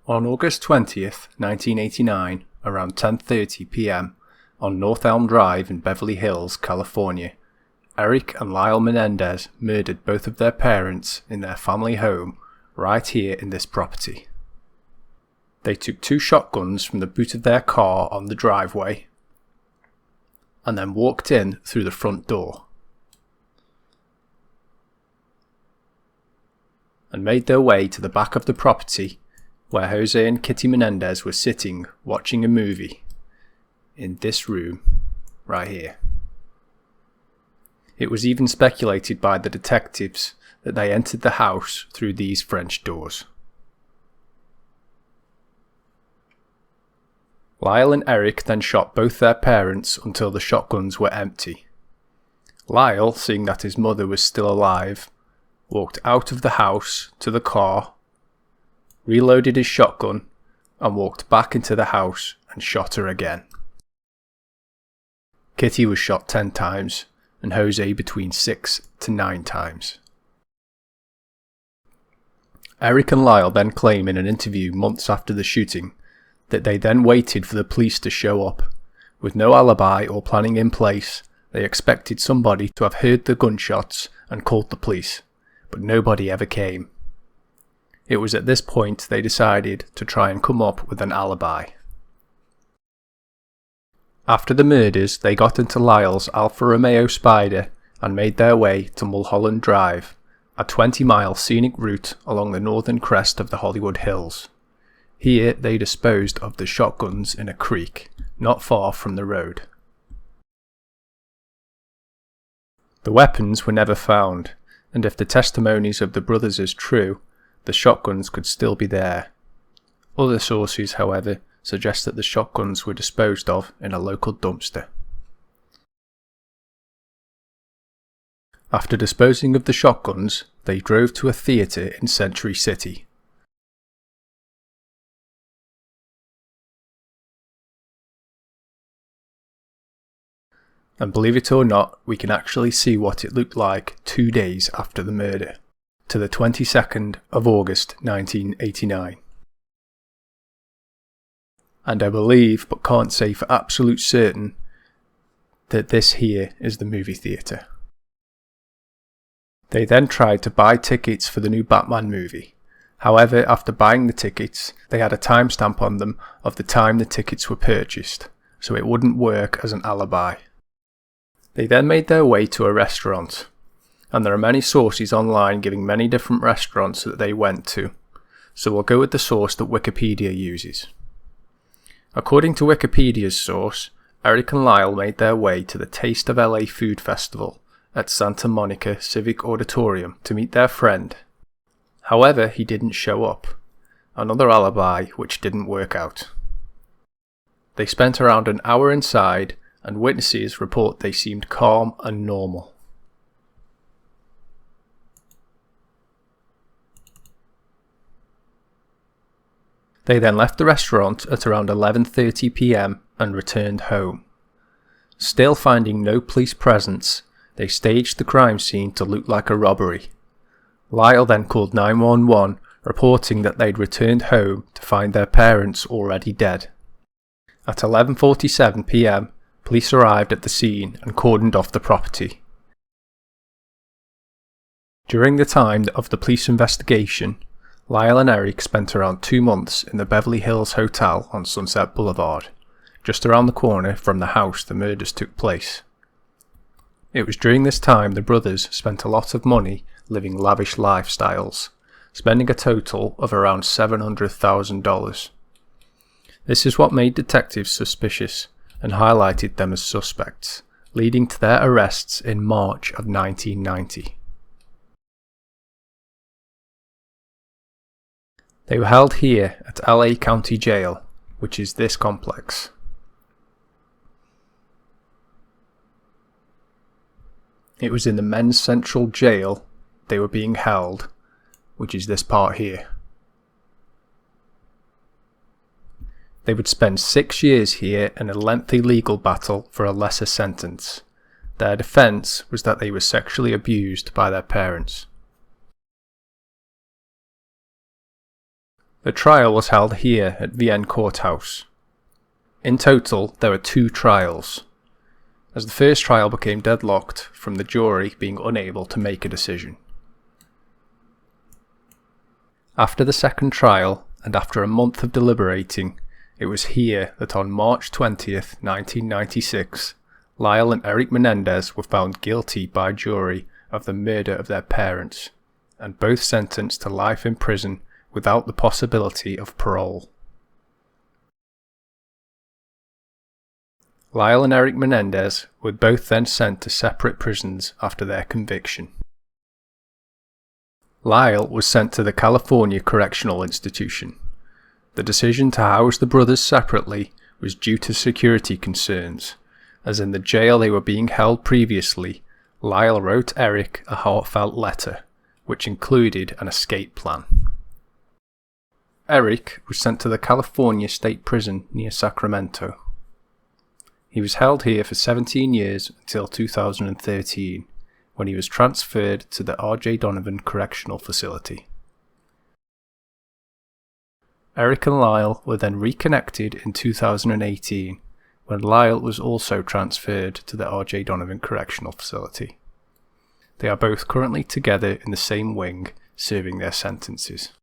On August 20th, 1989, around 10:30 p.m., on North Elm Drive in Beverly Hills, California, Eric and Lyle Menendez murdered both of their parents in their family home right here in this property. They took 2 shotguns from the boot of their car on the driveway and then walked in through the front door and made their way to the back of the property where Jose and Kitty Menendez were sitting watching a movie in this room right here. It was even speculated by the detectives that they entered the house through these French doors. Lyle and Eric then shot both their parents until the shotguns were empty. Lyle, seeing that his mother was still alive, walked out of the house to the car, reloaded his shotgun, and walked back into the house and shot her again. Kitty was shot 10 times, and Jose between 6 to 9 times. Eric and Lyle then claim in an interview months after the shooting that they then waited for the police to show up. With no alibi or planning in place, they expected somebody to have heard the gunshots and called the police, but nobody ever came. It was at this point they decided to try and come up with an alibi. After the murders, they got into Lyle's Alfa Romeo Spider and made their way to Mulholland Drive, a 20-mile scenic route along the northern crest of the Hollywood Hills. Here they disposed of the shotguns in a creek, not far from the road. The weapons were never found, and if the testimonies of the brothers is true, the shotguns could still be there. Other sources, however, suggest that the shotguns were disposed of in a local dumpster. After disposing of the shotguns, they drove to a theatre in Century City. And believe it or not, we can actually see what it looked like 2 days after the murder, to the 22nd of August 1989. And I believe, but can't say for absolute certain, that this here is the movie theatre. They then tried to buy tickets for the new Batman movie. However, after buying the tickets, they had a timestamp on them of the time the tickets were purchased, so it wouldn't work as an alibi. They then made their way to a restaurant, and there are many sources online giving many different restaurants that they went to, so we'll go with the source that Wikipedia uses. According to Wikipedia's source, Eric and Lyle made their way to the Taste of LA Food Festival at Santa Monica Civic Auditorium to meet their friend. However, he didn't show up. Another alibi which didn't work out. They spent around an hour inside, and witnesses report they seemed calm and normal. They then left the restaurant at around 11:30 p.m. and returned home. Still finding no police presence, they staged the crime scene to look like a robbery. Lyle then called 911, reporting that they'd returned home to find their parents already dead. At 11:47 p.m, police arrived at the scene and cordoned off the property. During the time of the police investigation, Lyle and Eric spent around 2 months in the Beverly Hills Hotel on Sunset Boulevard, just around the corner from the house the murders took place. It was during this time the brothers spent a lot of money living lavish lifestyles, spending a total of around $700,000. This is what made detectives suspicious and highlighted them as suspects, leading to their arrests in March of 1990. They were held here at LA County Jail, which is this complex. It was in the Men's Central Jail they were being held, which is this part here. They would spend 6 years here in a lengthy legal battle for a lesser sentence. Their defence was that they were sexually abused by their parents. The trial was held here at Vienne Courthouse. In total, there were 2 trials, as the first trial became deadlocked from the jury being unable to make a decision. After the second trial, and after a month of deliberating, it was here that on March 20th, 1996, Lyle and Eric Menendez were found guilty by jury of the murder of their parents, and both sentenced to life in prison without the possibility of parole. Lyle and Eric Menendez were both then sent to separate prisons after their conviction. Lyle was sent to the California Correctional Institution. The decision to house the brothers separately was due to security concerns, as in the jail they were being held previously, Lyle wrote Eric a heartfelt letter, which included an escape plan. Eric was sent to the California State Prison near Sacramento. He was held here for 17 years until 2013, when he was transferred to the R.J. Donovan Correctional Facility. Eric and Lyle were then reconnected in 2018, when Lyle was also transferred to the R.J. Donovan Correctional Facility. They are both currently together in the same wing, serving their sentences.